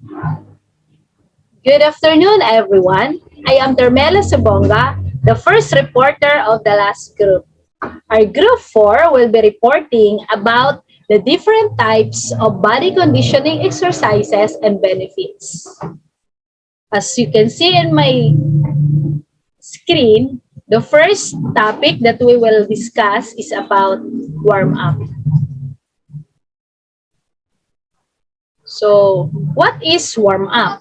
Good afternoon, everyone. I am Termela Subonga, the first reporter of the last group. Our group 4 will be reporting about the different types of body conditioning exercises and benefits. As you can see in my screen, the first topic that we will discuss is about warm-up. So, what is warm-up?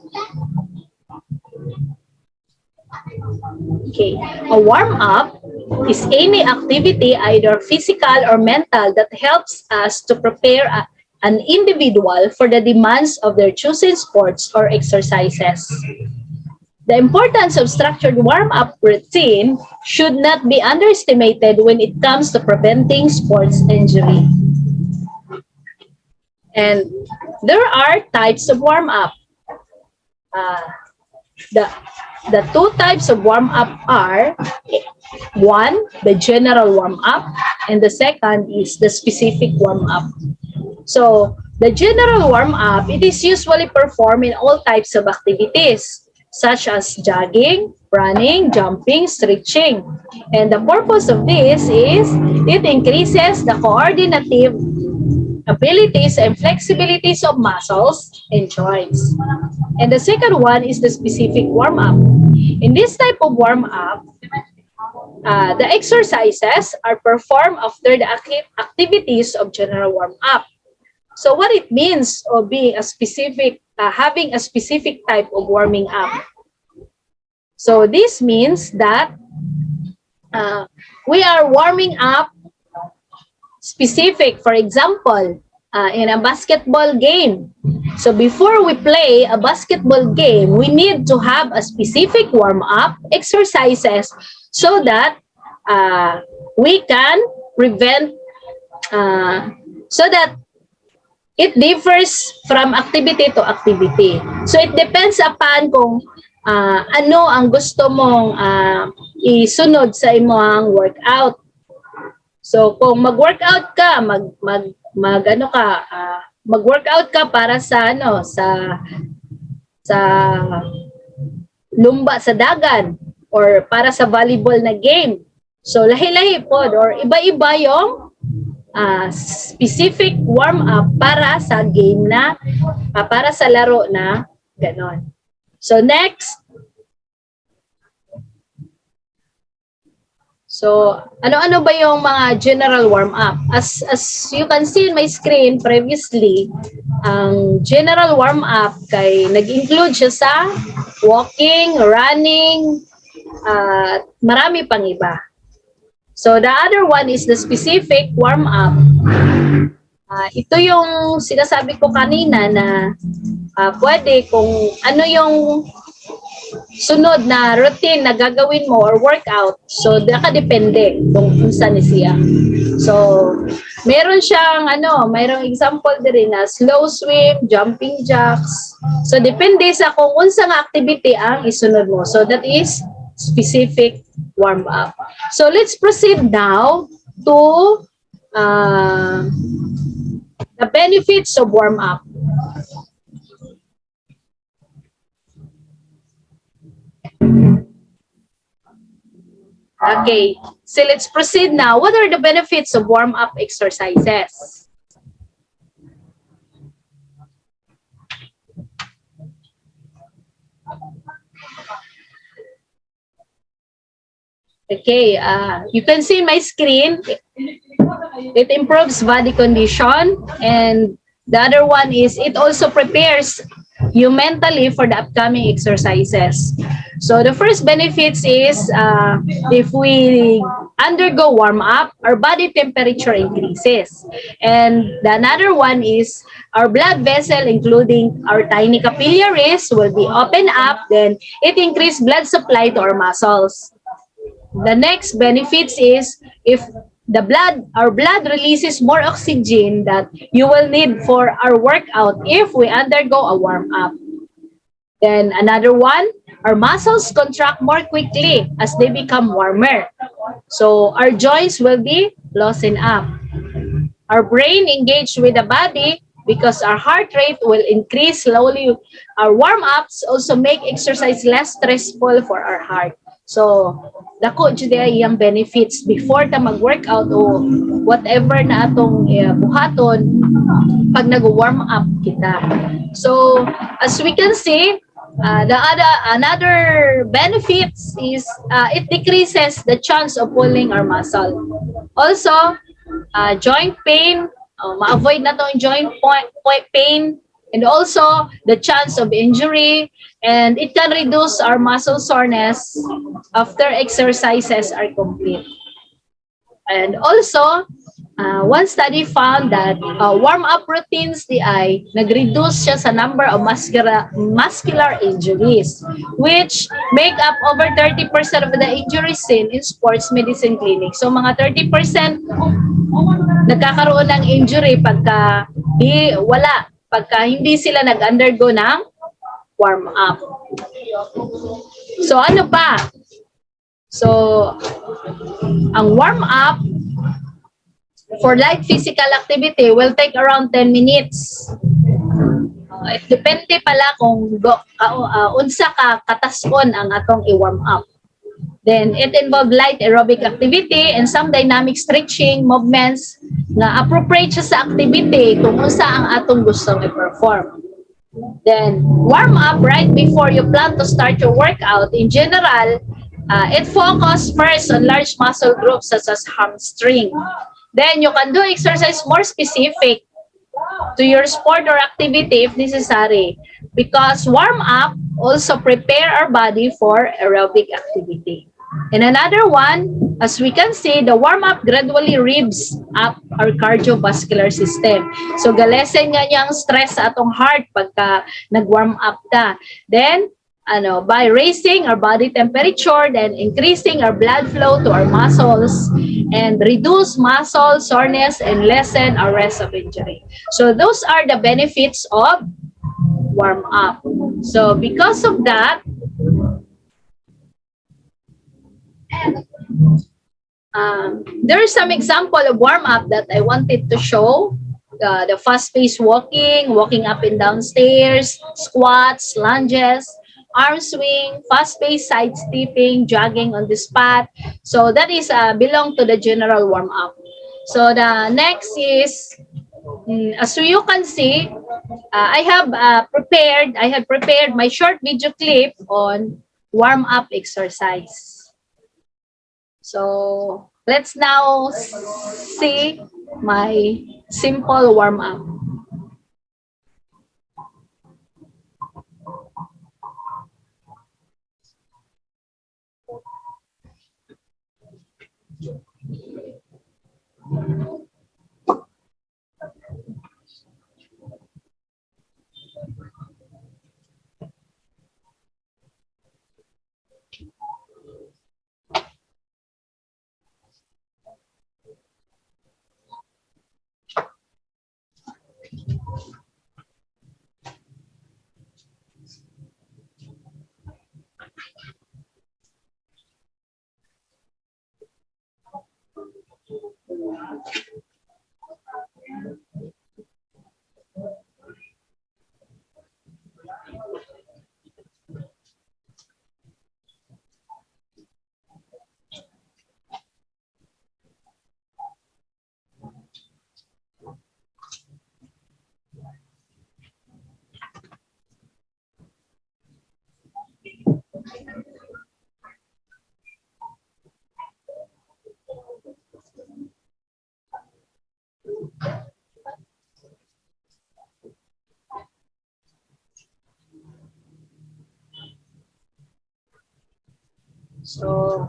Okay, a warm-up is any activity, either physical or mental, that helps us to prepare an individual for the demands of their chosen sports or exercises. The importance of structured warm-up routine should not be underestimated when it comes to preventing sports injury. And there are types of warm-up. The two types of warm-up are, one, the general warm-up, and the second is the specific warm-up. So, the general warm-up, it is usually performed in all types of activities, such as jogging, running, jumping, stretching. And the purpose of this is, it increases the coordinative abilities and flexibilities of muscles and joints. And the second one is the specific warm-up. In this type of warm-up, the exercises are performed after the activities of general warm-up. So what it means of being a specific, having a specific type of warming up. So this means that we are warming up specific, for example, in a basketball game. So before we play a basketball game, we need to have a specific warm-up exercises so that we can prevent, so that it differs from activity to activity. So it depends upon kung ano ang gusto mong isunod sa imong workout. So kung mag-workout ka, mag-workout ka para sa sa lumba sa dagat or para sa volleyball na game. So lahi-lahi po or iba-iba yung specific warm-up para sa game na, para sa laro na ganon. So next. So, ano-ano ba yung mga general warm-up? As you can see in my screen previously, ang general warm-up kay nag-include siya sa walking, running, marami pang iba. So, the other one is the specific warm-up. Ito yung sinasabi ko kanina na pwede kung ano yung sunod na routine na gagawin mo or workout. So, nakadepende kung saan siya. So, meron siyang mayroong example din na slow swim, jumping jacks. So, depende sa kung unsang activity ang isunod mo. So, that is specific warm-up. So, let's proceed now to the benefits of warm-up. Okay, so let's proceed now. What are the benefits of warm-up exercises? Okay, you can see my screen. It improves body condition, and the other one is it also prepares you mentally for the upcoming exercises. So the first benefits is if we undergo warm-up, our body temperature increases. And the another one is our blood vessel, including our tiny capillaries, will be opened up. Then it increases blood supply to our muscles. The next benefits is if our blood releases more oxygen that you will need for our workout if we undergo a warm-up. Then another one, our muscles contract more quickly as they become warmer. So our joints will be loosened up. Our brain engaged with the body because our heart rate will increase slowly. Our warm-ups also make exercise less stressful for our heart. So, dako jud yung benefits before ta mag-workout o whatever na atong buhaton pag nag-warm up kita. So, as we can see, another benefits is it decreases the chance of pulling our muscle. Also, joint pain, ma-avoid na tong joint pain, and also the chance of injury, and it can reduce our muscle soreness after exercises are complete. And also, one study found that warm-up routines nag-reduce siya sa number of muscular injuries, which make up over 30% of the injuries seen in sports medicine clinics. So, mga 30% nagkakaroon ng injury pagka hindi sila nag-undergo ng warm-up. So, ano pa? So, ang warm-up for light physical activity will take around 10 minutes. It depende pala kung unsa ka katason ang atong i-warm up. Then, it involves light aerobic activity and some dynamic stretching movements na appropriate siya sa activity kung unsa ang atong gustong i-perform. Then, warm up right before you plan to start your workout. In general, it focuses first on large muscle groups such as hamstring. Then, you can do exercise more specific to your sport or activity if necessary, because warm up also prepare our body for aerobic activity. And another one, as we can see, the warm up gradually revs up our cardiovascular system. So galesen nga niyang stress sa atong heart pagka nag-warm up ta. Then by raising our body temperature, then increasing our blood flow to our muscles, and reduce muscle soreness and lessen our risk of injury. So those are the benefits of warm up. So because of that, there is some example of warm up that I wanted to show. The fast-paced walking up and down stairs, squats, lunges, arm swing, fast-paced side stepping, jogging on the spot. So that is belong to the general warm-up. So the next is, as you can see, I have prepared my short video clip on warm-up exercise. So let's now see my simple warm-up. So,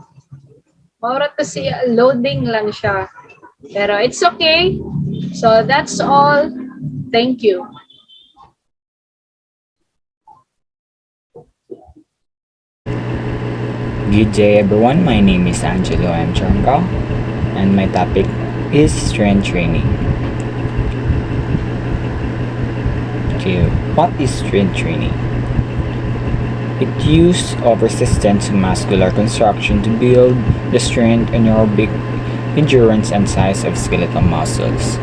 maura to siya, loading lang siya. Pero it's okay. So, that's all. Thank you. Good day everyone, my name is Angelo M. Changao and my topic is strength training. Okay, what is strength training? It use of resistance muscular construction to build the strength, aerobic endurance, and size of skeletal muscles.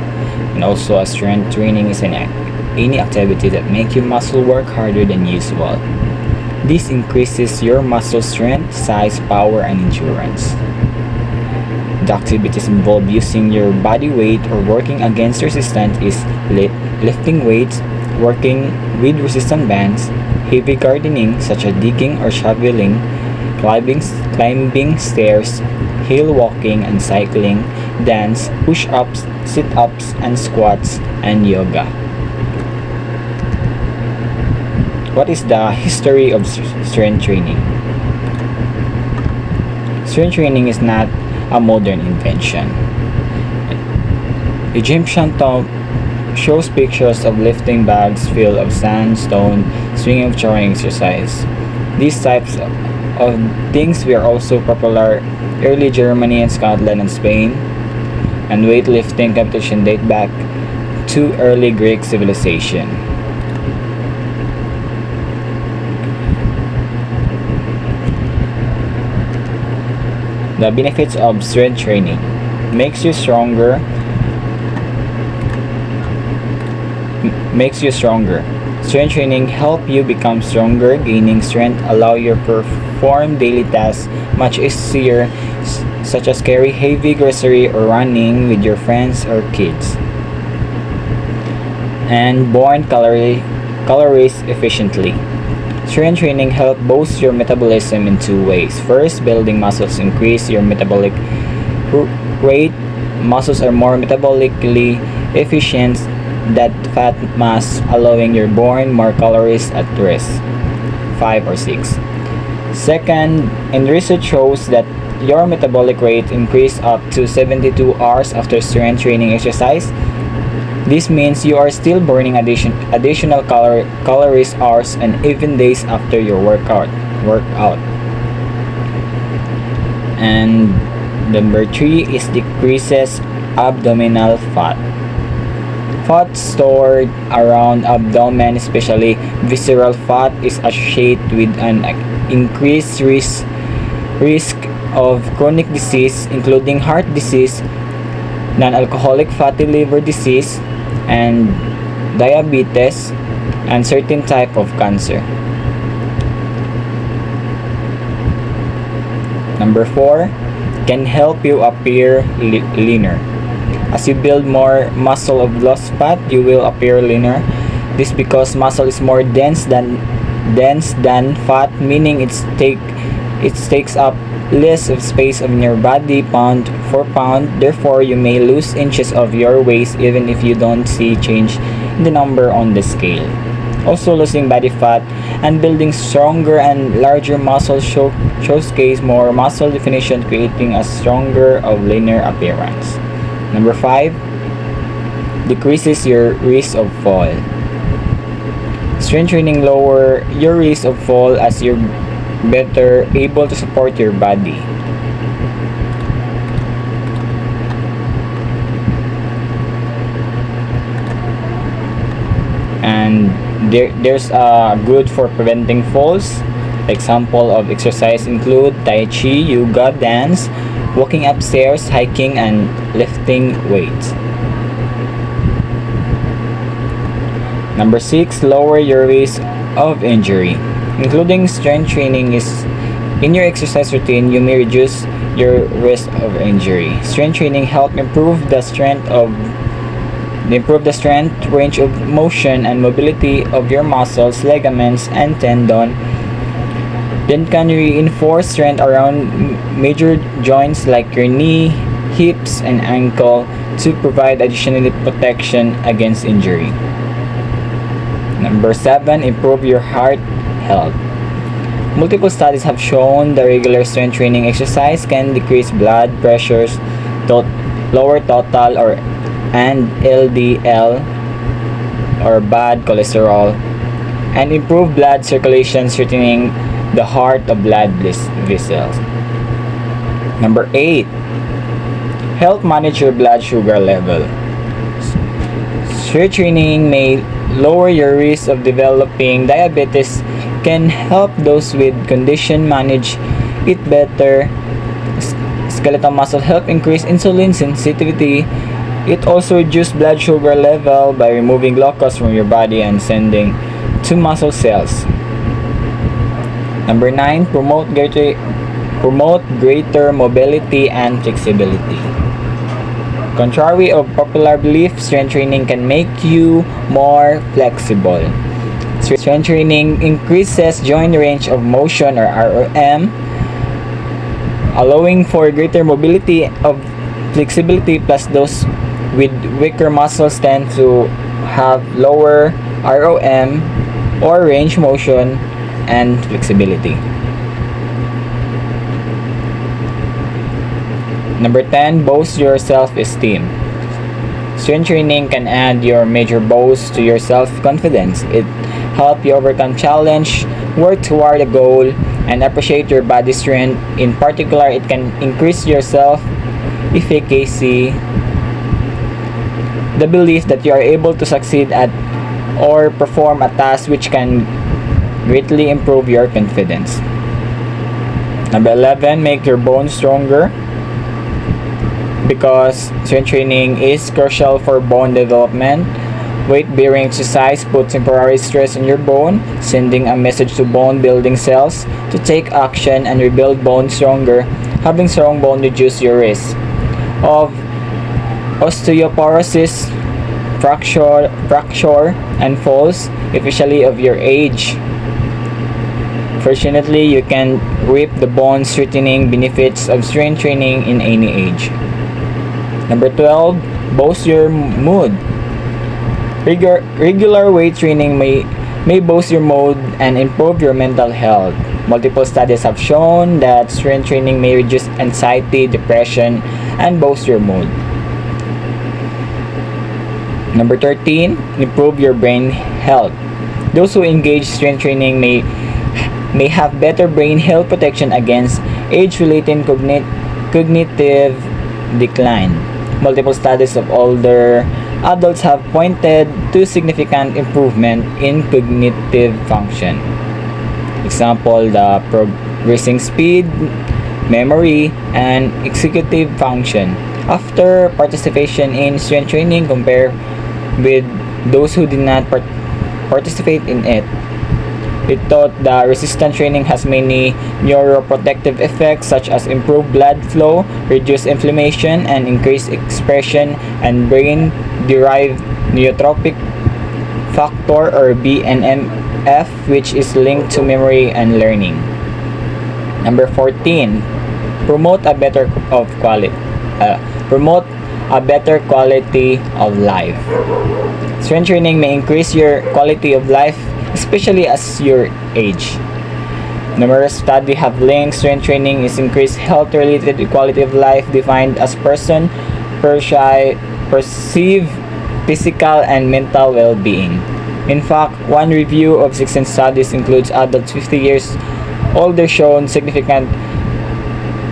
And also, a strength training is any activity that make your muscle work harder than usual. This increases your muscle strength, size, power, and endurance. The activities involve using your body weight or working against resistance is lifting weights, working with resistance bands, heavy gardening such as digging or shoveling, climbing stairs, hill walking and cycling, dance, push-ups, sit-ups and squats, and yoga. What is the history of strength training? Strength training is not a modern invention. Egyptian tomb shows pictures of lifting bags filled of sand, stone, swinging, throwing exercise. These types of things were also popular early Germany and Scotland and Spain, and weightlifting competition date back to early Greek civilization. The benefits of strength training makes you stronger. Strength training help you become stronger. Gaining strength allow you to perform daily tasks much easier, such as carry heavy grocery or running with your friends or kids. And burn calories efficiently. Strength training help boost your metabolism in two ways. First, building muscles increase your metabolic rate. Muscles are more metabolically efficient than fat mass, allowing you to burn more calories at rest, 5 or 6. Second, and research shows that your metabolic rate increase up to 72 hours after strength training exercise. This means you are still burning additional calories hours and even days after your workout. And number 3 is decreases abdominal fat. Fat stored around abdomen, especially visceral fat, is associated with an increased risk of chronic disease, including heart disease, non-alcoholic fatty liver disease, and diabetes, and certain type of cancer. Number 4, can help you appear leaner. As you build more muscle of lost fat, you will appear leaner. This because muscle is more dense than fat, meaning it takes up less of space in your body pound for pound. Therefore, you may lose inches of your waist even if you don't see change in the number on the scale. Also, losing body fat and building stronger and larger muscles showcase more muscle definition, creating a stronger of leaner appearance. Number 5, decreases your risk of fall. Strength training lower your risk of fall as you're better able to support your body. And there's good for preventing falls. Example of exercise include Tai Chi, yoga, dance, walking upstairs, hiking, and lifting weights. Number 6, lower your risk of injury. Including strength training is in your exercise routine, you may reduce your risk of injury. Strength training help improve the strength, range of motion, and mobility of your muscles, ligaments, and tendon. Then can reinforce strength around major joints like your knee, hips, and ankle to provide additional protection against injury. Number 7, improve your heart health. Multiple studies have shown that regular strength training exercise can decrease blood pressures, lower total and LDL or bad cholesterol, and improve blood circulation, strengthening the heart of blood vessels. Number 8, help manage your blood sugar level. Strength training may lower your risk of developing diabetes, can help those with condition manage it better. Skeletal muscle help increase insulin sensitivity, It also reduces blood sugar level by removing glucose from your body and sending to muscle cells. Number 9, promote greater mobility and flexibility. Contrary of popular belief, strength training can make you more flexible. Strength training increases joint range of motion or ROM, allowing for greater mobility of flexibility, plus those with weaker muscles tend to have lower ROM or range motion and flexibility. Number 10, boost your self-esteem. Strength training can add your major boost to your self-confidence. It helps you overcome challenge, work toward a goal, and appreciate your body strength. In particular, it can increase your self-efficacy, the belief that you are able to succeed at or perform a task, which can greatly improve your confidence. Number 11, make your bones stronger. Because strength training is crucial for bone development, weight-bearing exercise puts temporary stress on your bone, sending a message to bone-building cells to take action and rebuild bone stronger. Having strong bone reduces your risk of osteoporosis, fracture, and falls, especially of your age. Fortunately, you can reap the bone-strengthening benefits of strength training in any age. Number 12, boost your mood. Regular weight training may boost your mood and improve your mental health. Multiple studies have shown that strength training may reduce anxiety, depression, and boost your mood. Number 13, improve your brain health. Those who engage strength training may have better brain health protection against age-related cognitive decline. Multiple studies of older adults have pointed to significant improvement in cognitive function. Example, the progressing speed, memory, and executive function after participation in strength training compared with those who did not participate in it. It taught that resistance training has many neuroprotective effects, such as improved blood flow, reduced inflammation, and increased expression and brain-derived neurotrophic factor or BNMF, which is linked to memory and learning. Number 14, promote a better quality of life. Strength training may increase your quality of life, especially as you age. Numerous studies have linked strength training is increased health-related quality of life, defined as person perceive physical and mental well-being. In fact, one review of 16 studies includes adults 50 years older shown significant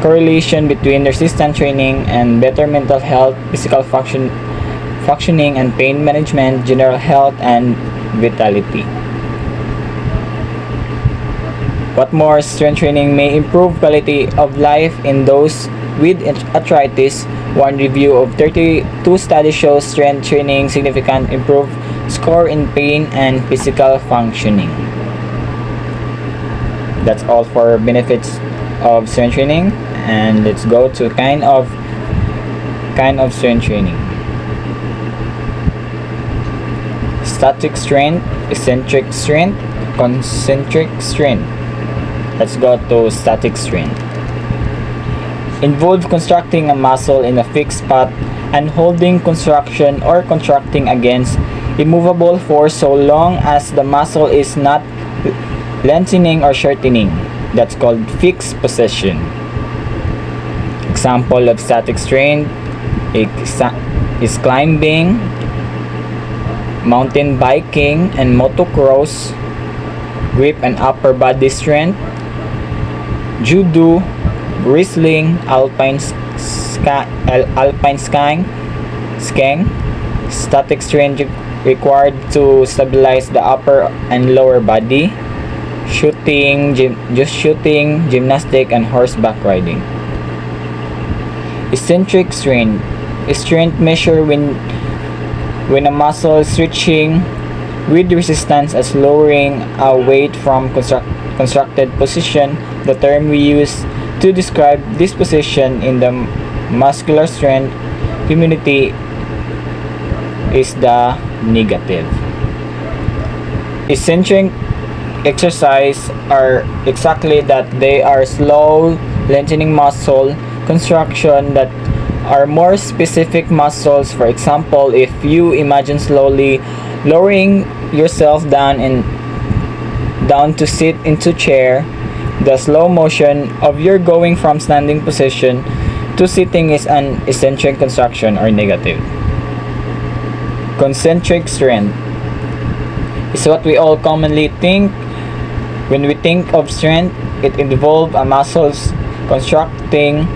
correlation between resistance training and better mental health, physical functioning and pain management, general health, and vitality. What more, strength training may improve quality of life in those with arthritis. One review of 32 studies shows strength training significantly improve score in pain and physical functioning. That's all for benefits of strength training, and let's go to kind of strength training. Static strength, eccentric strength, concentric strength. Let's go to static strength. Involve constructing a muscle in a fixed spot and holding construction or contracting against immovable force so long as the muscle is not lengthening or shortening. That's called fixed position. Example of static strength is climbing, mountain biking, and motocross. Grip and upper body strength, judo, wrestling, alpine skiing. Static strength required to stabilize the upper and lower body. Shooting, gymnastic, and horseback riding. Eccentric strength strength measure when a muscle is stretching with resistance as lowering a weight from constructed position. The term we use to describe this position in the muscular strength community is the negative. Eccentric exercise are exactly that. They are slow lengthening muscle construction that are more specific muscles. For example, if you imagine slowly lowering yourself down to sit into chair, the slow motion of your going from standing position to sitting is an eccentric construction or negative. Concentric strength is what we all commonly think. When we think of strength, it involves a muscles constructing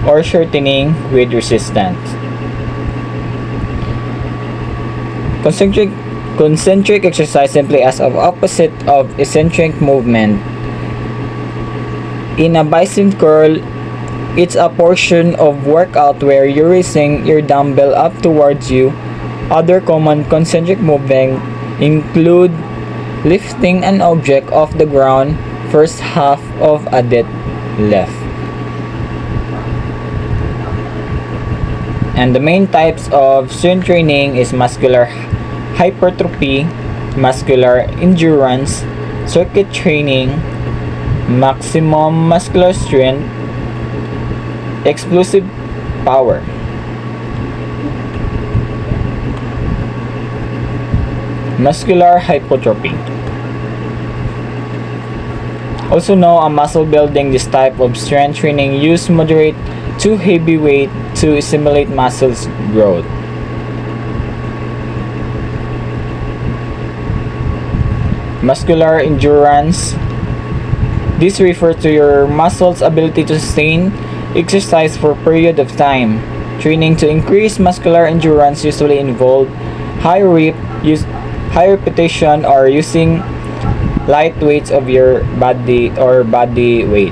or shortening with resistance. Concentric exercise simply as of opposite of eccentric movement. In a bicep curl, it's a portion of workout where you're raising your dumbbell up towards you. Other common concentric movements include lifting an object off the ground, first half of a deadlift. And the main types of strength training is muscular hypertrophy, muscular endurance, circuit training, maximum muscular strength, explosive power. Muscular hypertrophy, also known as muscle building, this type of strength training uses moderate to heavy weight to stimulate muscles growth. Muscular endurance, this refers to your muscles' ability to sustain exercise for a period of time. Training to increase muscular endurance usually involve high repetition or using light weights of your body or body weight.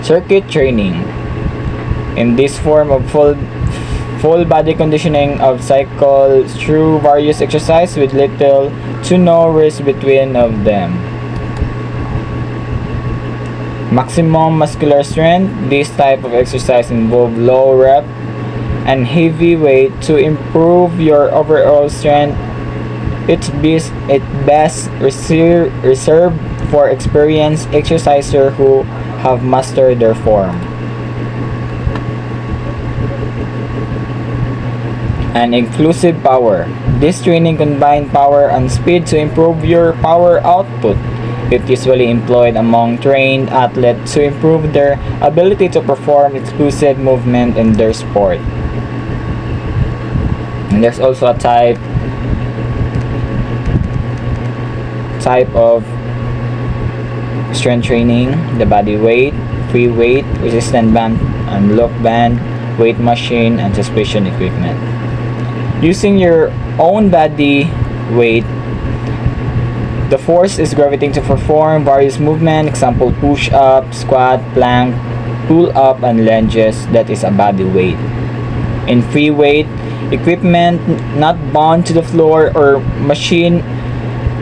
Circuit training, in this form of full body conditioning of cycle through various exercise with little to no rest between of them. Maximum muscular strength, this type of exercise involve low rep and heavy weight to improve your overall strength. It's best reserved for experienced exercisers who have mastered their form. And inclusive power, this training combines power and speed to improve your power output. It usually employed among trained athletes to improve their ability to perform exclusive movement in their sport. And there's also a type of strength training: the body weight, free weight, resistance band and lock band, weight machine, and suspension equipment. Using your own body weight, the force is gravitating to perform various movements, example push-up, squat, plank, pull-up, and lunges. That is a body weight. In free weight, equipment not bound to the floor or machine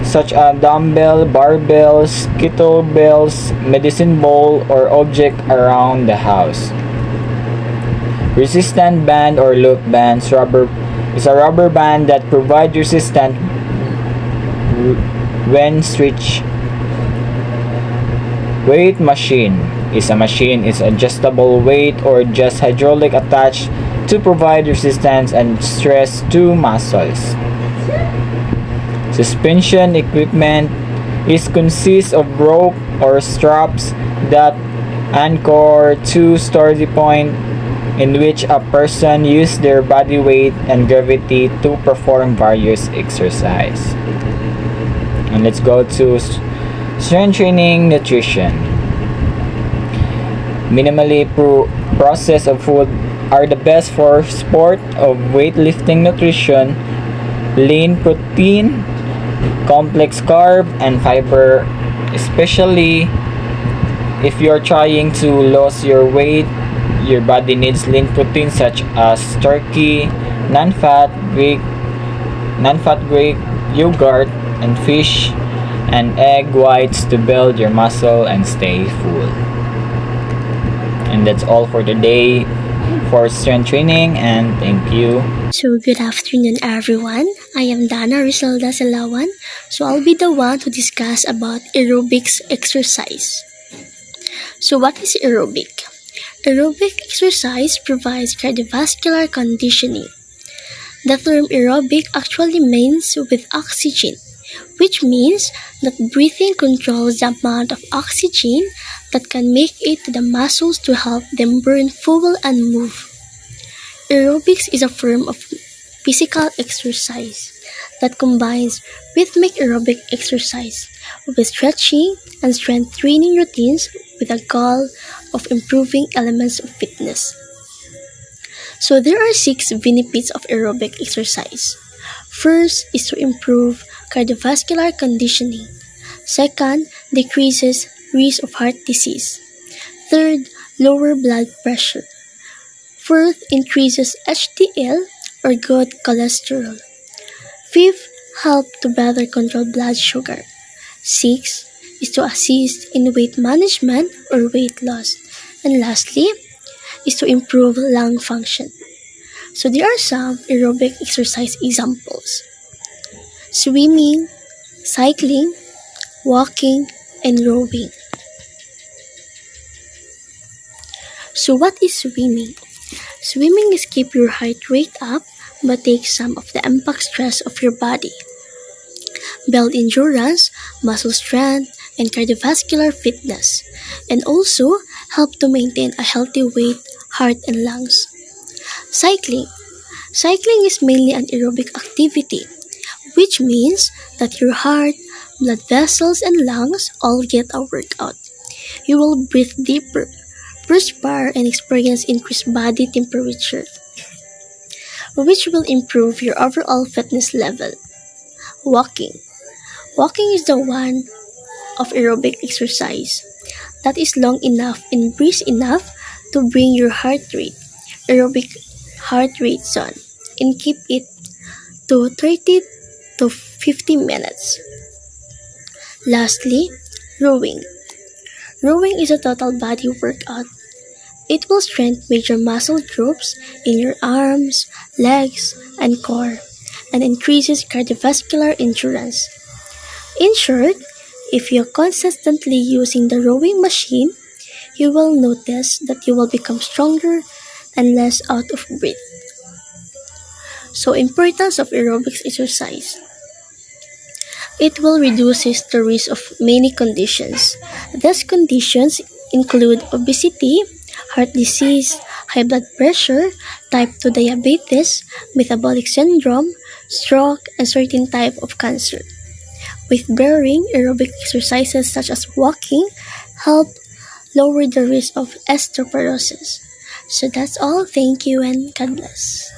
such as dumbbell, barbells, kettlebells, medicine ball, or object around the house. Resistance band or loop bands is a rubber band that provides resistance when stretched. Weight machine is adjustable weight or just hydraulic attached to provide resistance and stress to muscles. Suspension equipment consists of rope or straps that anchor to sturdy point in which a person uses their body weight and gravity to perform various exercise. And let's go to strength training nutrition. Minimally processed food are the best for sport of weightlifting nutrition. Lean protein, complex carb, and fiber, especially if you're trying to lose your weight. your body needs lean proteins such as turkey, non-fat Greek yogurt, and fish and egg whites to build your muscle and stay full. And that's all for today for strength training, and thank you. So good afternoon everyone. I am Dana Rizalda Salawan. So I'll be the one to discuss about aerobics exercise. So what is aerobic? Aerobic exercise provides cardiovascular conditioning. The term aerobic actually means with oxygen, which means that breathing controls the amount of oxygen that can make it to the muscles to help them burn fuel and move. Aerobics is a form of physical exercise that combines rhythmic aerobic exercise with stretching and strength training routines with a goal of improving elements of fitness. So there are 6 benefits of aerobic exercise. First is to improve cardiovascular conditioning. Second, decreases risk of heart disease. Third, lower blood pressure. Fourth, increases HDL or good cholesterol. Fifth, help to better control blood sugar. Sixth, is to assist in weight management or weight loss. And lastly, is to improve lung function. So there are some aerobic exercise examples: swimming, cycling, walking, and rowing. So what is swimming? Swimming is keep your heart rate up but take some of the impact stress of your body. Build endurance, muscle strength, and cardiovascular fitness, and also help to maintain a healthy weight, heart, and lungs. Cycling. Cycling is mainly an aerobic activity, which means that your heart, blood vessels, and lungs all get a workout. You will breathe deeper, perspire, and experience increased body temperature, which will improve your overall fitness level. Walking. Walking is the one of aerobic exercise that is long enough and brisk enough to bring your heart rate, aerobic heart rate zone, and keep it to 30 to 50 minutes. Lastly, rowing. Rowing is a total body workout. It will strengthen major muscle groups in your arms, legs, and core, and increases cardiovascular endurance. In short, if you're consistently using the rowing machine, you will notice that you will become stronger and less out of breath. So, importance of aerobics exercise. It will reduce the risk of many conditions. These conditions include obesity, heart disease, high blood pressure, type 2 diabetes, metabolic syndrome, stroke, and certain type of cancer. With bearing, aerobic exercises such as walking help lower the risk of osteoporosis. So that's all. Thank you and God bless.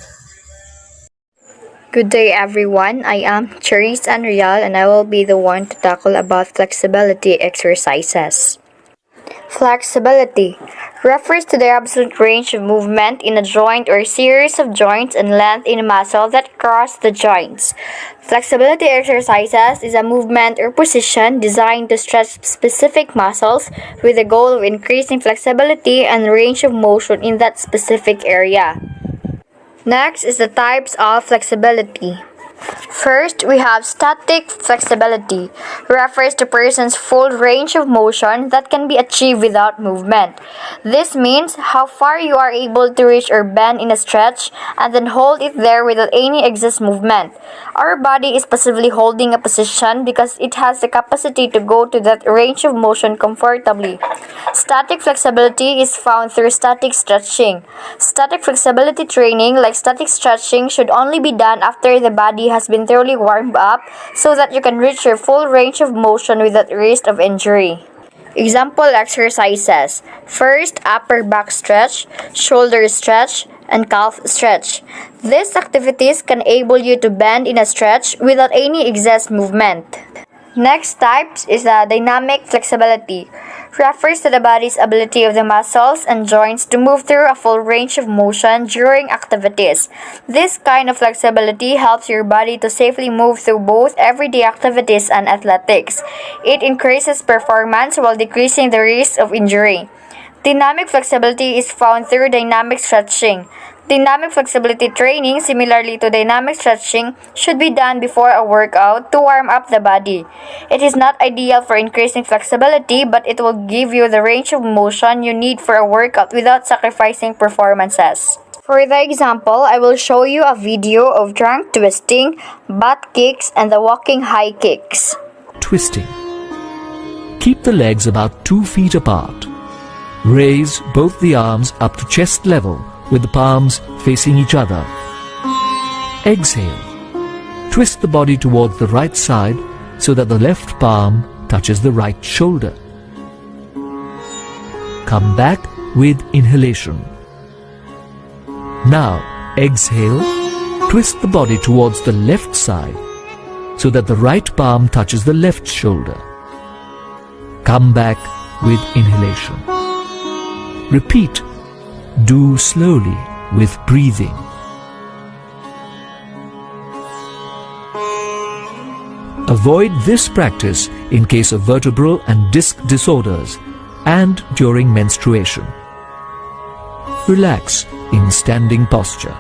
Good day everyone, I am Charisse Anrial and I will be the one to tackle about flexibility exercises. Flexibility refers to the absolute range of movement in a joint or series of joints and length in a muscle that cross the joints. Flexibility exercises is a movement or position designed to stretch specific muscles with the goal of increasing flexibility and range of motion in that specific area. Next is the types of flexibility. First, we have static flexibility, refers to person's full range of motion that can be achieved without movement. This means how far you are able to reach or bend in a stretch and then hold it there without any excess movement. Our body is passively holding a position because it has the capacity to go to that range of motion comfortably. Static flexibility is found through static stretching. Static flexibility training, like static stretching, should only be done after the body has been thoroughly warmed up so that you can reach your full range of motion without risk of injury. Example exercises. First, upper back stretch, shoulder stretch, and calf stretch. These activities can enable you to bend in a stretch without any excess movement. Next type is the dynamic flexibility, refers to the body's ability of the muscles and joints to move through a full range of motion during activities. This kind of flexibility helps your body to safely move through both everyday activities and athletics. It increases performance while decreasing the risk of injury. Dynamic flexibility is found through dynamic stretching. Dynamic flexibility training, similarly to dynamic stretching, should be done before a workout to warm up the body. It is not ideal for increasing flexibility, but it will give you the range of motion you need for a workout without sacrificing performances. For the example, I will show you a video of trunk twisting, butt kicks, and the walking high kicks. Twisting. Keep the legs about 2 feet apart. Raise both the arms up to chest level with the palms facing each other. Exhale. Twist the body towards the right side so that the left palm touches the right shoulder. Come back with inhalation. Now, exhale. Twist the body towards the left side so that the right palm touches the left shoulder. Come back with inhalation. Repeat. Do slowly with breathing. Avoid this practice in case of vertebral and disc disorders and during menstruation. Relax in standing posture.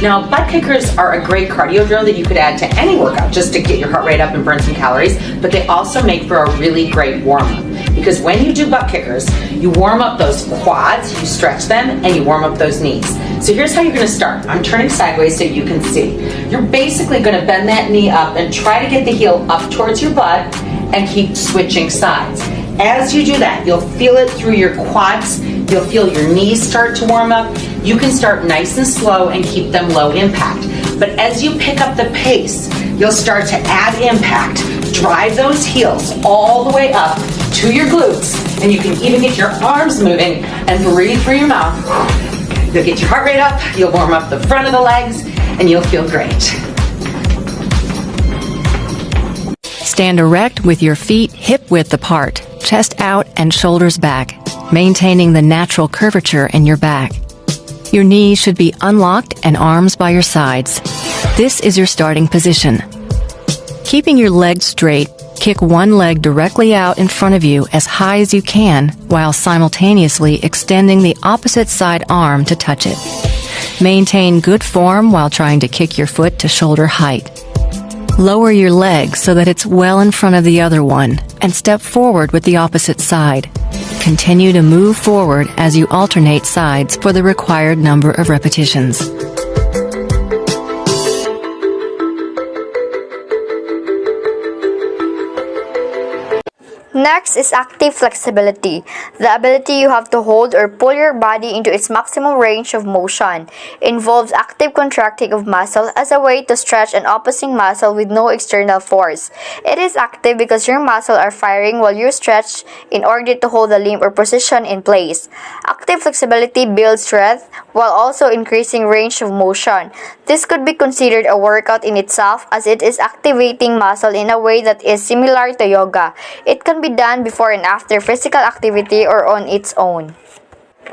Now, butt kickers are a great cardio drill that you could add to any workout just to get your heart rate up and burn some calories, but they also make for a really great warm-up. Because when you do butt kickers, you warm up those quads, you stretch them, and you warm up those knees. So here's how you're going to start. I'm turning sideways so you can see. You're basically going to bend that knee up and try to get the heel up towards your butt and keep switching sides. As you do that, you'll feel it through your quads. You'll feel your knees start to warm up. You can start nice and slow and keep them low impact. But as you pick up the pace, you'll start to add impact. Drive those heels all the way up to your glutes, and you can even get your arms moving and breathe through your mouth. You'll get your heart rate up, you'll warm up the front of the legs, and you'll feel great. Stand erect with your feet hip-width apart, chest out and shoulders back, maintaining the natural curvature in your back. Your knees should be unlocked and arms by your sides. This is your starting position. Keeping your legs straight, kick one leg directly out in front of you as high as you can while simultaneously extending the opposite side arm to touch it. Maintain good form while trying to kick your foot to shoulder height. Lower your leg so that it's well in front of the other one and step forward with the opposite side. Continue to move forward as you alternate sides for the required number of repetitions. Next is active flexibility, the ability you have to hold or pull your body into its maximum range of motion. It involves active contracting of muscle as a way to stretch an opposing muscle with no external force. It is active because your muscles are firing while you stretch in order to hold the limb or position in place. Active flexibility builds strength while also increasing range of motion. This could be considered a workout in itself as it is activating muscle in a way that is similar to yoga. It can be done before and after physical activity or on its own.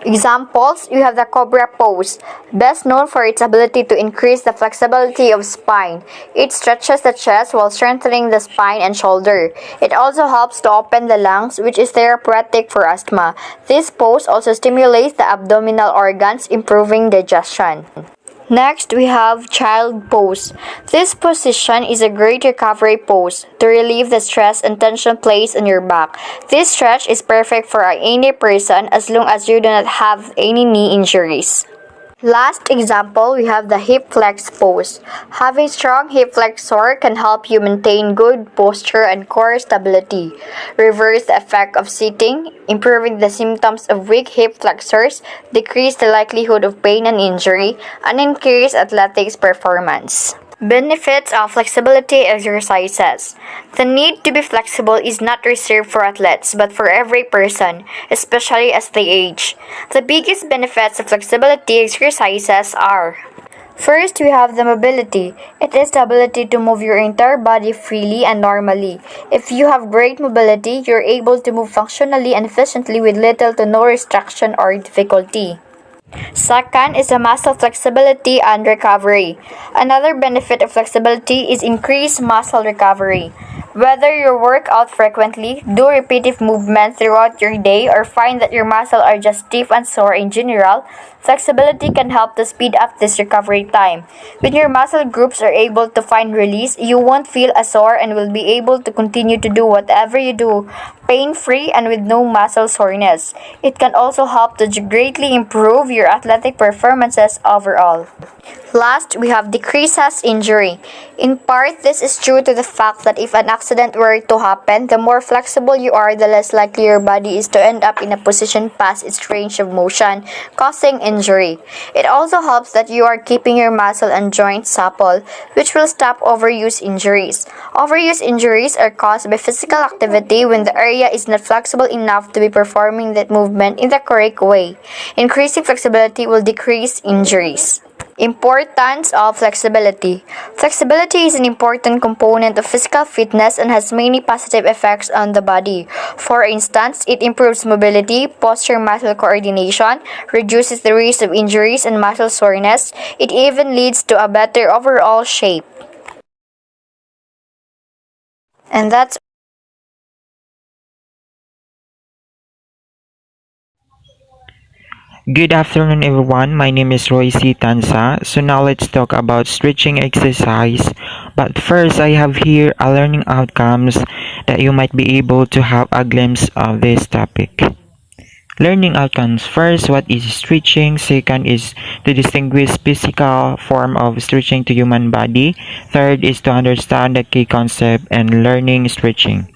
Examples, you have the cobra pose, best known for its ability to increase the flexibility of spine. It stretches the chest while strengthening the spine and shoulder. It also helps to open the lungs, which is therapeutic for asthma. This pose also stimulates the abdominal organs, improving digestion. Next, we have child pose. This position is a great recovery pose to relieve the stress and tension placed on your back. This stretch is perfect for any person as long as you do not have any knee injuries. Last example, we have the hip flex pose. Having strong hip flexor can help you maintain good posture and core stability, reverse the effect of sitting, improving the symptoms of weak hip flexors, decrease the likelihood of pain and injury, and increase athletics performance. Benefits of flexibility exercises. The need to be flexible is not reserved for athletes but for every person, especially as they age. The biggest benefits of flexibility exercises are: First, we have the mobility. It is the ability to move your entire body freely and normally. If you have great mobility, you're able to move functionally and efficiently with little to no restriction or difficulty. Second is the muscle flexibility and recovery. Another benefit of flexibility is increased muscle recovery. Whether you work out frequently, do repetitive movements throughout your day, or find that your muscles are just stiff and sore in general, flexibility can help to speed up this recovery time. When your muscle groups are able to find release, you won't feel as sore and will be able to continue to do whatever you do pain-free and with no muscle soreness. It can also help to greatly improve your athletic performances overall. Last, we have decreases injury. In part, this is due to the fact that if an accident were to happen, the more flexible you are, the less likely your body is to end up in a position past its range of motion, causing injury. It also helps that you are keeping your muscle and joints supple, which will stop overuse injuries. Overuse injuries are caused by physical activity when the area is not flexible enough to be performing that movement in the correct way. Increasing flexibility will decrease injuries. Importance of flexibility. Flexibility is an important component of physical fitness and has many positive effects on the body. For instance, it improves mobility, posture muscle coordination, reduces the risk of injuries and muscle soreness. It even leads to a better overall shape. And that's Good afternoon, everyone. My name is Royce Tanza. So now let's talk about stretching exercise. But first, I have here a learning outcomes that you might be able to have a glimpse of this topic. Learning outcomes. First, what is stretching? Second is to distinguish physical form of stretching to human body. Third is to understand the key concept and learning stretching.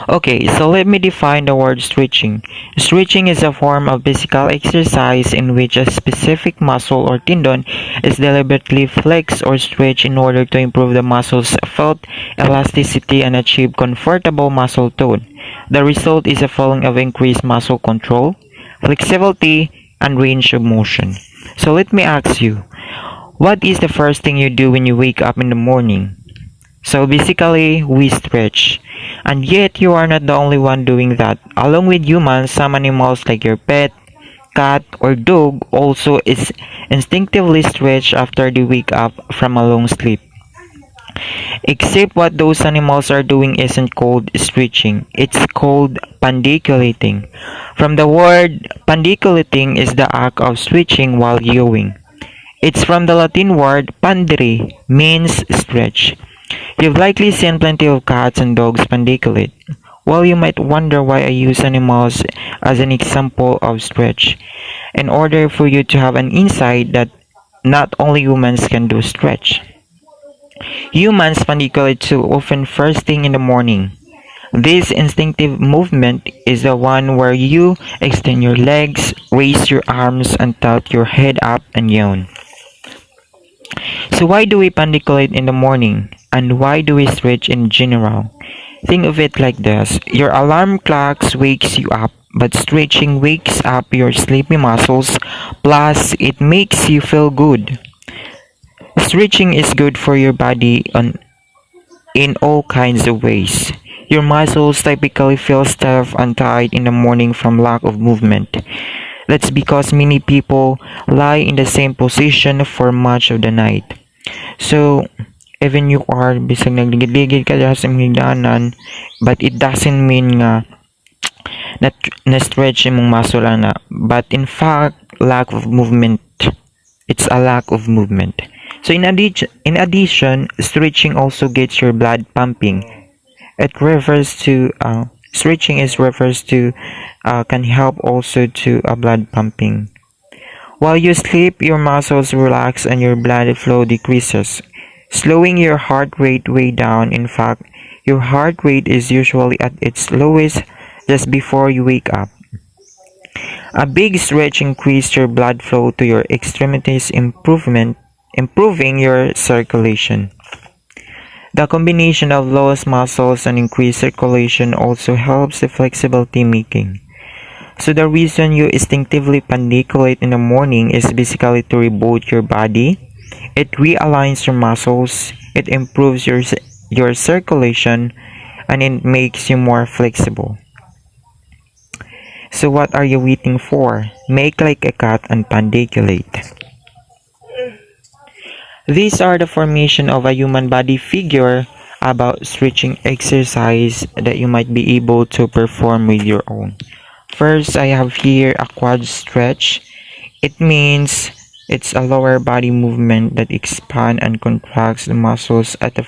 Okay, so let me define the word stretching. Stretching is a form of physical exercise in which a specific muscle or tendon is deliberately flexed or stretched in order to improve the muscle's felt elasticity and achieve comfortable muscle tone. The result is a feeling of increased muscle control, flexibility, and range of motion. So let me ask you, what is the first thing you do when you wake up in the morning? So basically, we stretch. And yet, you are not the only one doing that. Along with humans, some animals like your pet, cat, or dog also is instinctively stretch after they wake up from a long sleep. Except what those animals are doing isn't called stretching. It's called pandiculating. From the word pandiculating is the act of stretching while yawing. It's from the Latin word pandere, means stretch. You've likely seen plenty of cats and dogs pandiculate. Well, you might wonder why I use animals as an example of stretch, in order for you to have an insight that not only humans can do stretch. Humans pandiculate too, often first thing in the morning. This instinctive movement is the one where you extend your legs, raise your arms, and tilt your head up and yawn. So why do we pandiculate in the morning? And why do we stretch in general? Think of it like this. Your alarm clock wakes you up, but stretching wakes up your sleepy muscles, plus it makes you feel good. Stretching is good for your body in all kinds of ways. Your muscles typically feel stiff and tight in the morning from lack of movement. That's because many people lie in the same position for much of the night. So, even you are bisag nagligid-ligid ka dyan sa higdanan, but it doesn't mean nga na-stretch imong muscle na. But in fact, lack of movement. It's a lack of movement. So in addition, stretching also gets your blood pumping. It refers to stretching refers to can help also to blood pumping. While you sleep, your muscles relax and your blood flow decreases, slowing your heart rate way down. In fact, your heart rate is usually at its lowest just before you wake up. A big stretch increases your blood flow to your extremities, improving your circulation. The combination of loose muscles and increased circulation also helps the flexibility making. So the reason you instinctively pandiculate in the morning is basically to reboot your body, It realigns your muscles, it improves your circulation, and it makes you more flexible. So what are you waiting for? Make like a cat and pandiculate. These are the formation of a human body figure about stretching exercise that you might be able to perform with your own. First, I have here a quad stretch. It means it's a lower body movement that expands and contracts the muscles at the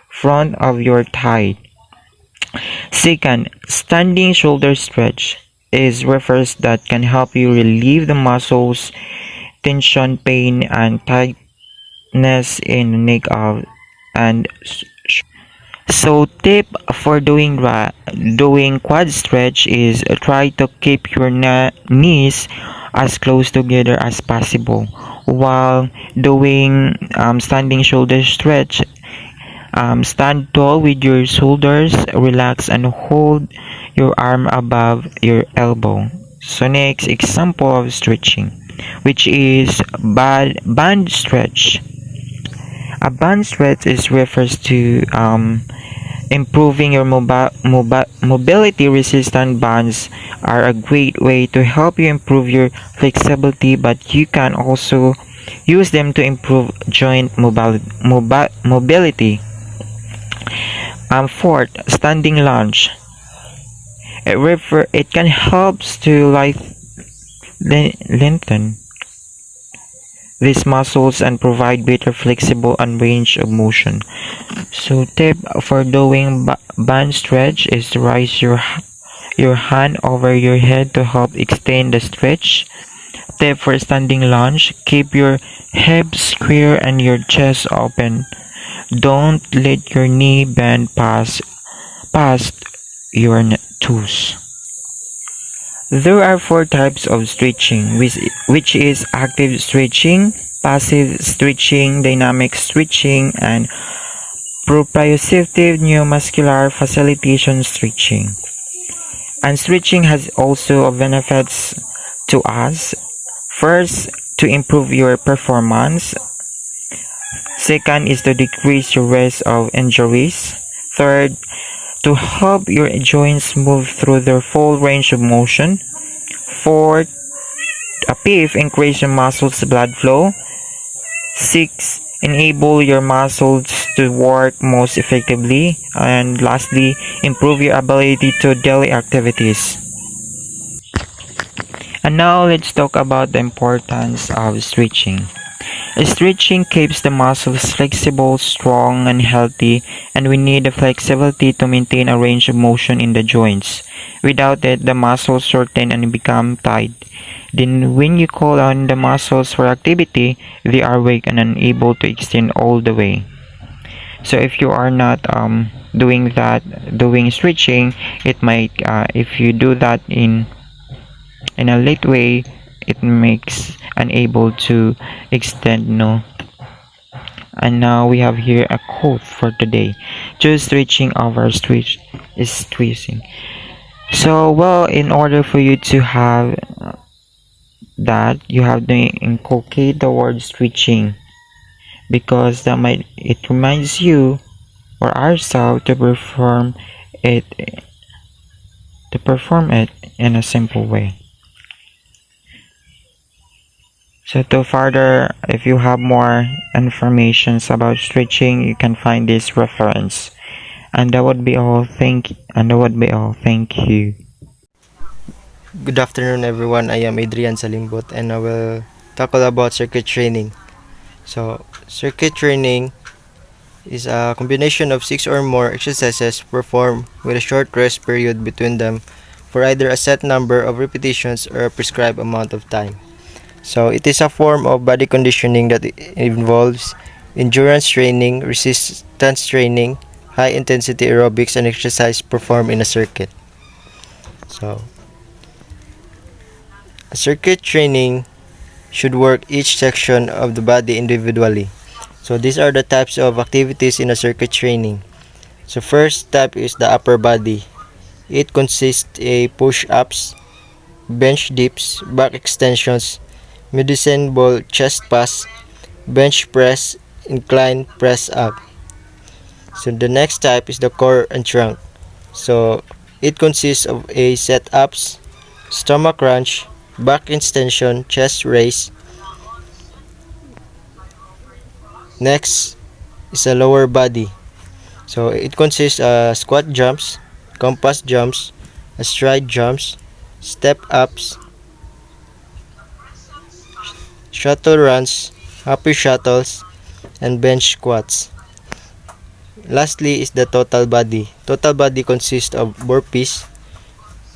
front of your thigh. Second, standing shoulder stretch is refers that can help you relieve the muscles, tension, pain, and tightness in the neck of and so tip for doing quad stretch is try to keep your knees as close together as possible while doing standing shoulder stretch. Stand tall with your shoulders relaxed and hold your arm above your elbow. So next example of stretching, which is band stretch. A band stretch is refers to improving your mobility. Resistant bands are a great way to help you improve your flexibility, but you can also use them to improve joint mobility. Fourth, standing lunge. It can help to lengthen these muscles and provide better flexible and range of motion. So tip for doing band stretch is to raise your hand over your head to help extend the stretch. Tip for standing lunge, keep your hips square and your chest open. Don't let your knee bend past your toes. There are four types of stretching, which is active stretching, passive stretching, dynamic stretching, and proprioceptive neuromuscular facilitation stretching. And stretching has also benefits to us. First, to improve your performance. Second is to decrease your risk of injuries. Third, to help your joints move through their full range of motion. Fourth, fifth, increase your muscles blood flow. Six, enable your muscles to work most effectively. And lastly, improve your ability to daily activities. And now let's talk about the importance of stretching. Stretching keeps the muscles flexible, strong, and healthy, and we need the flexibility to maintain a range of motion in the joints. Without it, the muscles shorten and become tight. Then when you call on the muscles for activity, they are weak and unable to extend all the way. So if you are not doing stretching, it might if you do that in a late way, it makes unable to extend. No. And now we have here a quote for today: just stretching over stretch is stretching. So well, in order for you to have that, you have to inculcate the word stretching, because it reminds you or ourselves to it perform it in a simple way. So to further, if you have more informations about stretching, you can find this reference. And that would be all. Thank you. Good afternoon, everyone. I am Adrian Salimbot, and I will tackle about circuit training. So, circuit training is a combination of 6 or more exercises performed with a short rest period between them for either a set number of repetitions or a prescribed amount of time. So, it is a form of body conditioning that involves endurance training, resistance training, high intensity aerobics, and exercise performed in a circuit. So, circuit training should work each section of the body individually. So these are the types of activities in a circuit training. So first type is the upper body. It consists of push-ups, bench dips, back extensions, medicine ball chest pass, bench press, incline press up. So the next type is the core and trunk. So it consists of a set-ups, stomach crunch, back extension, chest raise. Next is a lower body. So it consists of squat jumps, compass jumps, stride jumps, step ups, shuttle runs, happy shuttles, and bench squats. Lastly is the total body. Total body consists of burpees,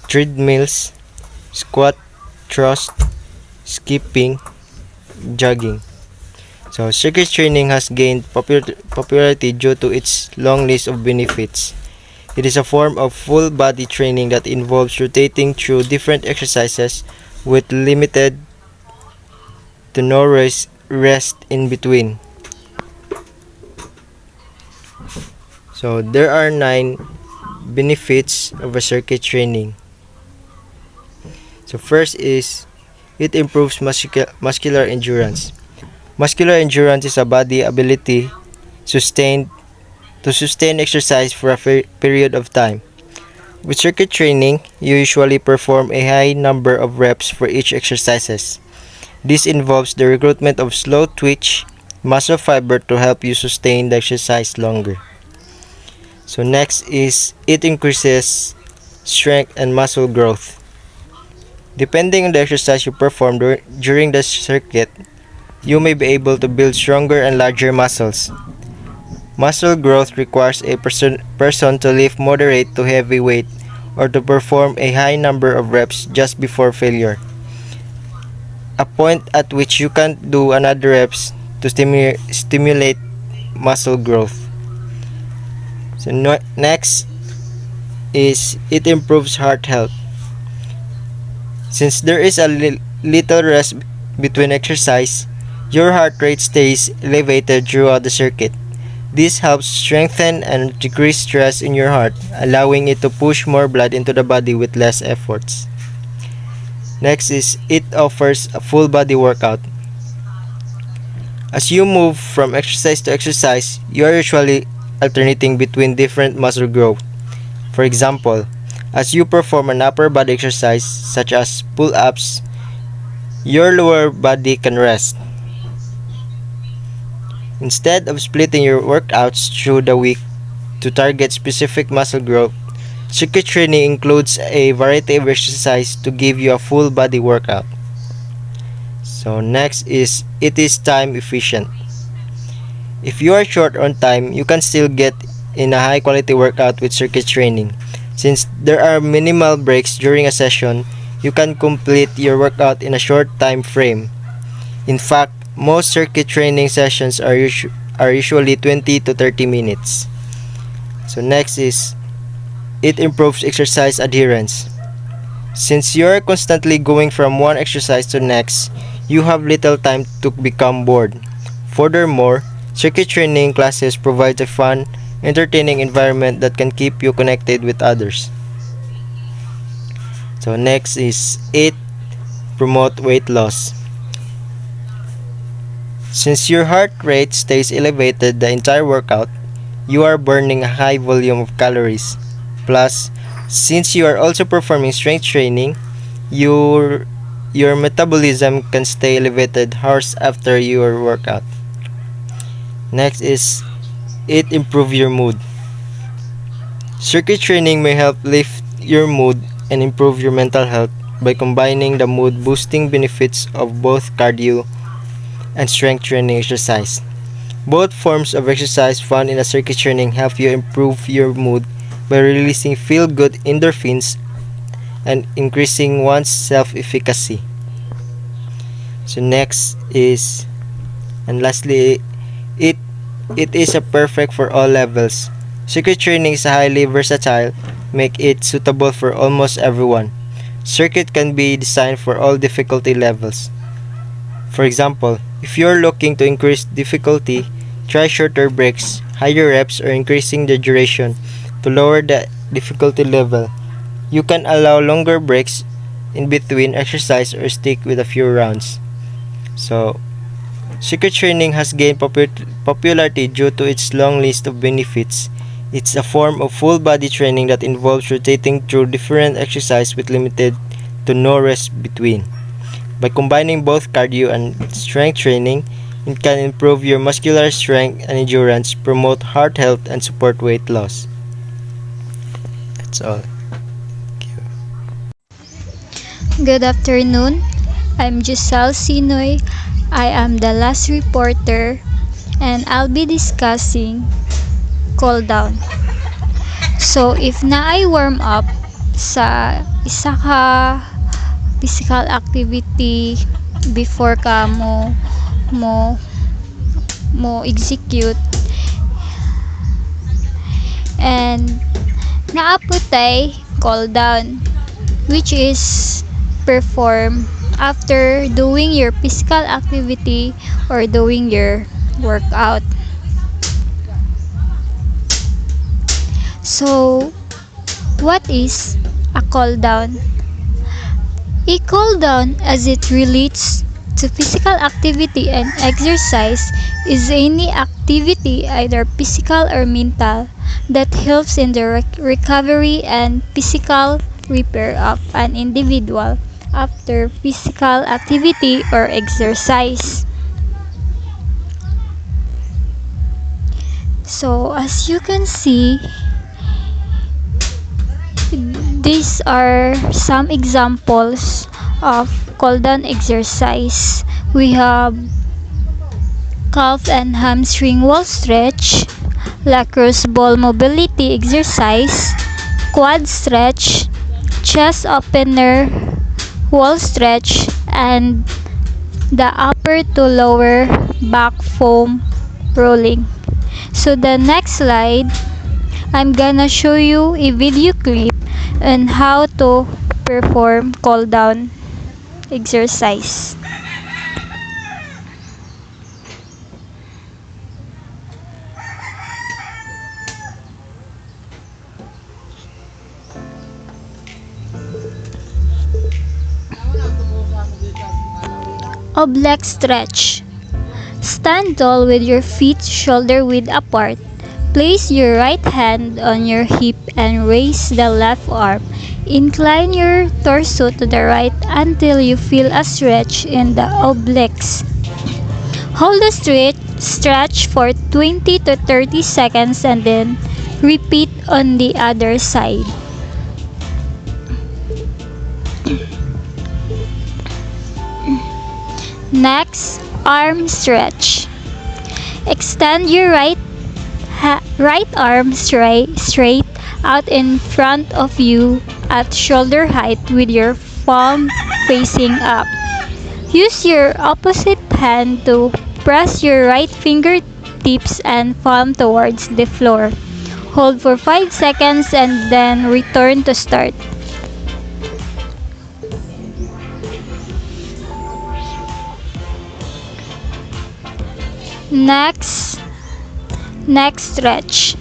treadmills, squat, thrust, skipping, jogging. So circuit training has gained popularity due to its long list of benefits. It is a form of full body training that involves rotating through different exercises with limited to no rest in between. So there are 9 benefits of a circuit training. So first is it improves muscular endurance. Muscular endurance is a body ability sustained to sustain exercise for a period of time. With circuit training, you usually perform a high number of reps for each exercises. This involves the recruitment of slow twitch muscle fiber to help you sustain the exercise longer. So next is it increases strength and muscle growth. Depending on the exercise you perform during the circuit, you may be able to build stronger and larger muscles. Muscle growth requires a person to lift moderate to heavy weight or to perform a high number of reps just before failure, a point at which you can't do another reps to stimulate muscle growth. So next is it improves heart health. Since there is a little rest between exercise, your heart rate stays elevated throughout the circuit. This helps strengthen and decrease stress in your heart, allowing it to push more blood into the body with less efforts. Next is it offers a full body workout. As you move from exercise to exercise, you are usually alternating between different muscle growth. For example, as you perform an upper body exercise such as pull-ups, your lower body can rest. Instead of splitting your workouts through the week to target specific muscle growth, circuit training includes a variety of exercise to give you a full body workout. So next is it is time efficient. If you are short on time, you can still get in a high quality workout with circuit training. Since there are minimal breaks during a session, you can complete your workout in a short time frame. In fact, most circuit training sessions are usually 20 to 30 minutes. So next is it improves exercise adherence. Since you are constantly going from one exercise to next, you have little time to become bored. Furthermore, circuit training classes provide a fun, entertaining environment that can keep you connected with others. So next is it promote weight loss. Since your heart rate stays elevated the entire workout, you are burning a high volume of calories. Plus, since you are also performing strength training, your metabolism can stay elevated hours after your workout. Next is it improve your mood. Circuit training may help lift your mood and improve your mental health by combining the mood boosting benefits of both cardio and strength training exercise. Both forms of exercise found in a circuit training help you improve your mood by releasing feel-good endorphins and increasing one's self-efficacy. So next is, and lastly, it is a perfect for all levels. Circuit training is highly versatile, make it suitable for almost everyone. Circuit can be designed for all difficulty levels. For example, if you're looking to increase difficulty, try shorter breaks, higher reps, or increasing the duration to lower the difficulty level. You can allow longer breaks in between exercise or stick with a few rounds. So, Circuit training has gained popularity due to its long list of benefits. It's a form of full body training that involves rotating through different exercises with limited to no rest between. By combining both cardio and strength training, it can improve your muscular strength and endurance, promote heart health, and support weight loss. That's all. Good afternoon. I'm Giselle Sinoy. I am the last reporter and I'll be discussing cool down. So if naay warm up sa isa ka physical activity before ka mo execute and naaputay cool down, which is perform after doing your physical activity or doing your workout. So, what is a cool down? A cool down, as it relates to physical activity and exercise, is any activity, either physical or mental, that helps in the recovery and physical repair of an individual after physical activity or exercise. So as you can see, these are some examples of cool down exercise. We have calf and hamstring wall stretch, lacrosse ball mobility exercise, quad stretch, chest opener, wall stretch, and the upper to lower back foam rolling. So the next slide, I'm gonna show you a video clip on how to perform cool down exercise. Oblique stretch. Stand tall with your feet shoulder width apart. Place your right hand on your hip and raise the left arm. Incline your torso to the right until you feel a stretch in the obliques. Hold the stretch for 20 to 30 seconds and then repeat on the other side. Next, arm stretch. Extend your right arm straight out in front of you at shoulder height with your palm facing up. Use your opposite hand to press your right fingertips and palm towards the floor. Hold for 5 seconds and then return to start. Next stretch.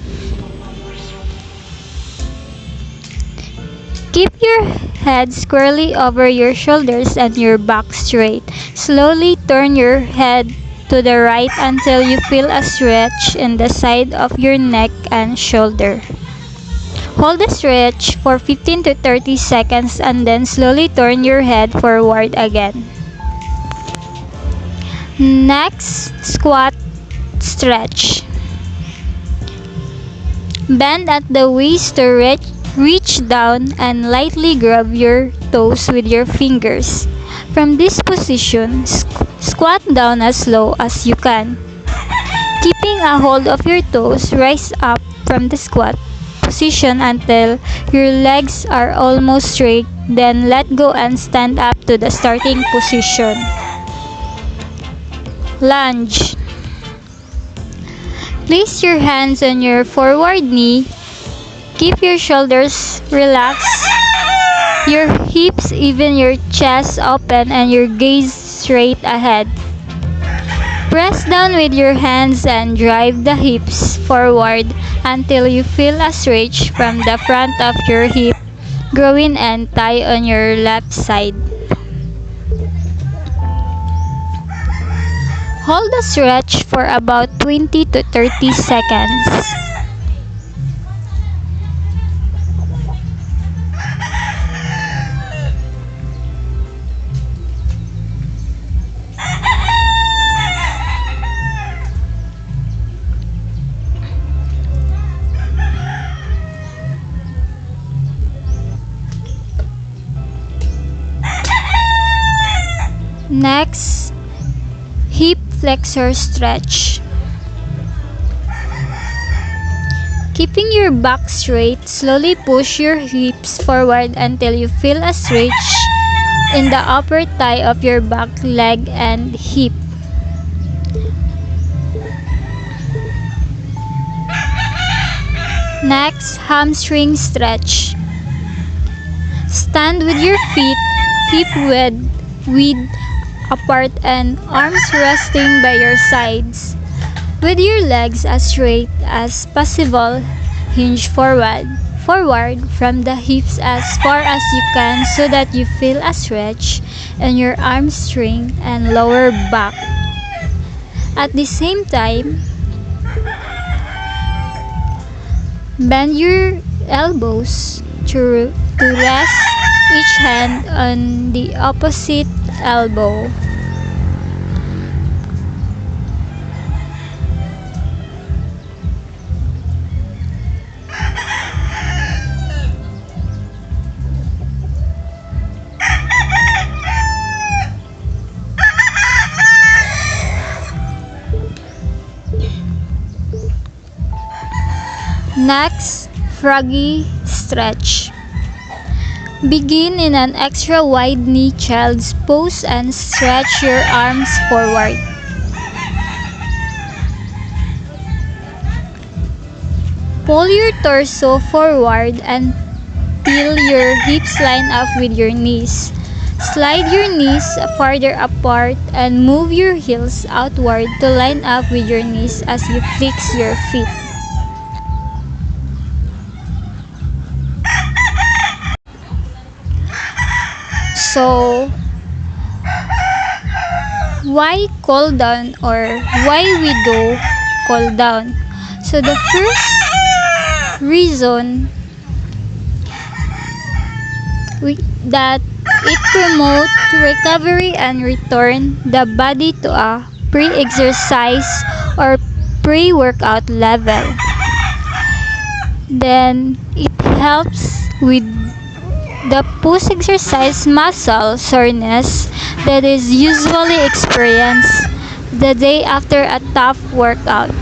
Keep your head squarely over your shoulders and your back straight. Slowly turn your head to the right until you feel a stretch in the side of your neck and shoulder. Hold the stretch for 15 to 30 seconds and then slowly turn your head forward again. Next, squat stretch. Bend at the waist to reach down and lightly grab your toes with your fingers. From this position, squat down as low as you can. Keeping a hold of your toes, rise up from the squat position until your legs are almost straight, then let go and stand up to the starting position. Lunge. Place your hands on your forward knee. Keep your shoulders relaxed, your hips even, your chest open, and your gaze straight ahead. Press down with your hands and drive the hips forward until you feel a stretch from the front of your hip, groin, and thigh on your left side. hold the stretch for about 20 to 30 seconds. Next, hip flexor stretch. Keeping your back straight, slowly push your hips forward until you feel a stretch in the upper thigh of your back leg and hip. Next, hamstring stretch. Stand with your feet hip width apart and arms resting by your sides. With your legs as straight as possible, hinge forward from the hips as far as you can so that you feel a stretch in your hamstring and lower back. At the same time, bend your elbows to rest each hand on the opposite elbow. Next, froggy stretch. Begin in an extra wide knee child's pose and stretch your arms forward. Pull your torso forward and till your hips line up with your knees. Slide your knees farther apart and move your heels outward to line up with your knees as you flex your feet. So, why cool down or why we do cool down? So, the first reason that it promotes recovery and return the body to a pre-exercise or pre-workout level. Then, it helps with the post-exercise muscle soreness that is usually experienced the day after a tough workout.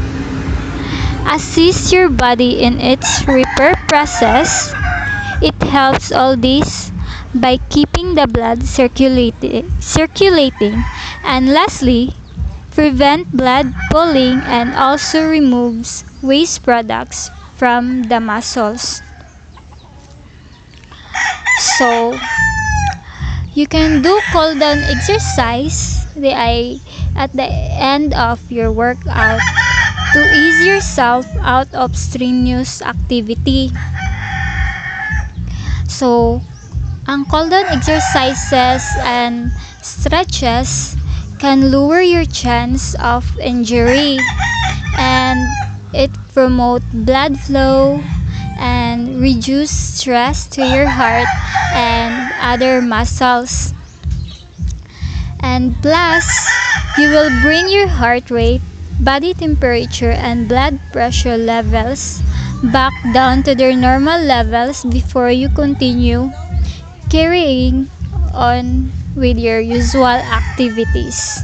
Assist your body in its repair process. It helps all this by keeping the blood circulating, and lastly, prevent blood pooling and also removes waste products from the muscles. So, you can do cool down exercise at the end of your workout to ease yourself out of strenuous activity. So, ang cool down exercises and stretches can lower your chance of injury, and it promotes blood flow and reduce stress to your heart and other muscles. And plus, you will bring your heart rate, body temperature, and blood pressure levels back down to their normal levels before you continue carrying on with your usual activities.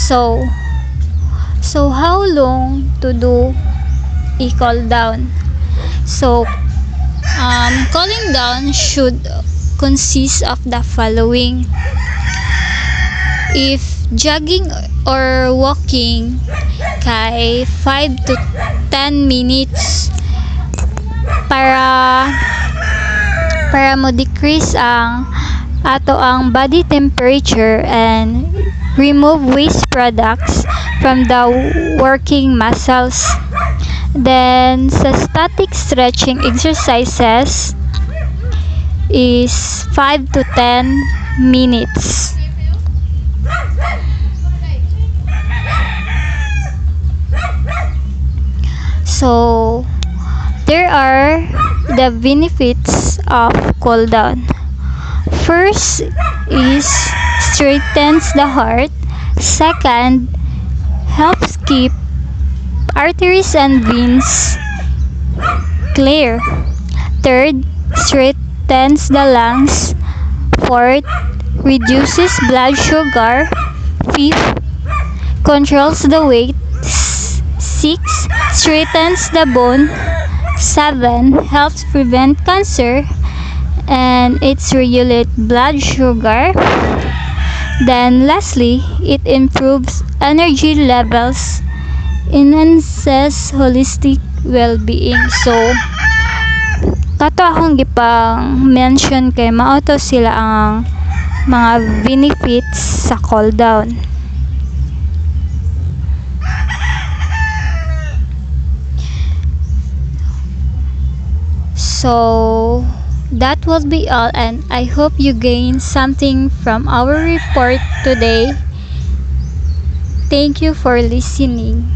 So how long to do a cool down? So, cooling down should consist of the following. If jogging or walking, kay 5 to 10 minutes para mo decrease ang body temperature and remove waste products from the working muscles. Then, sa static stretching exercises, is 5 to 10 minutes. So, there are the benefits of cool down. First is strengthens the heart. Second, helps keep arteries and veins clear. Third, strengthens the lungs. Fourth, reduces blood sugar. Fifth, controls the weight. Six, strengthens the bone. Seven, helps prevent cancer. And it's regulate blood sugar. Then lastly, it improves energy levels, enhances holistic well-being. So, kato akong gipang mention kay mao to sila ang mga benefits sa cool down. So, that will be all, and I hope you gain something from our report today. Thank you for listening.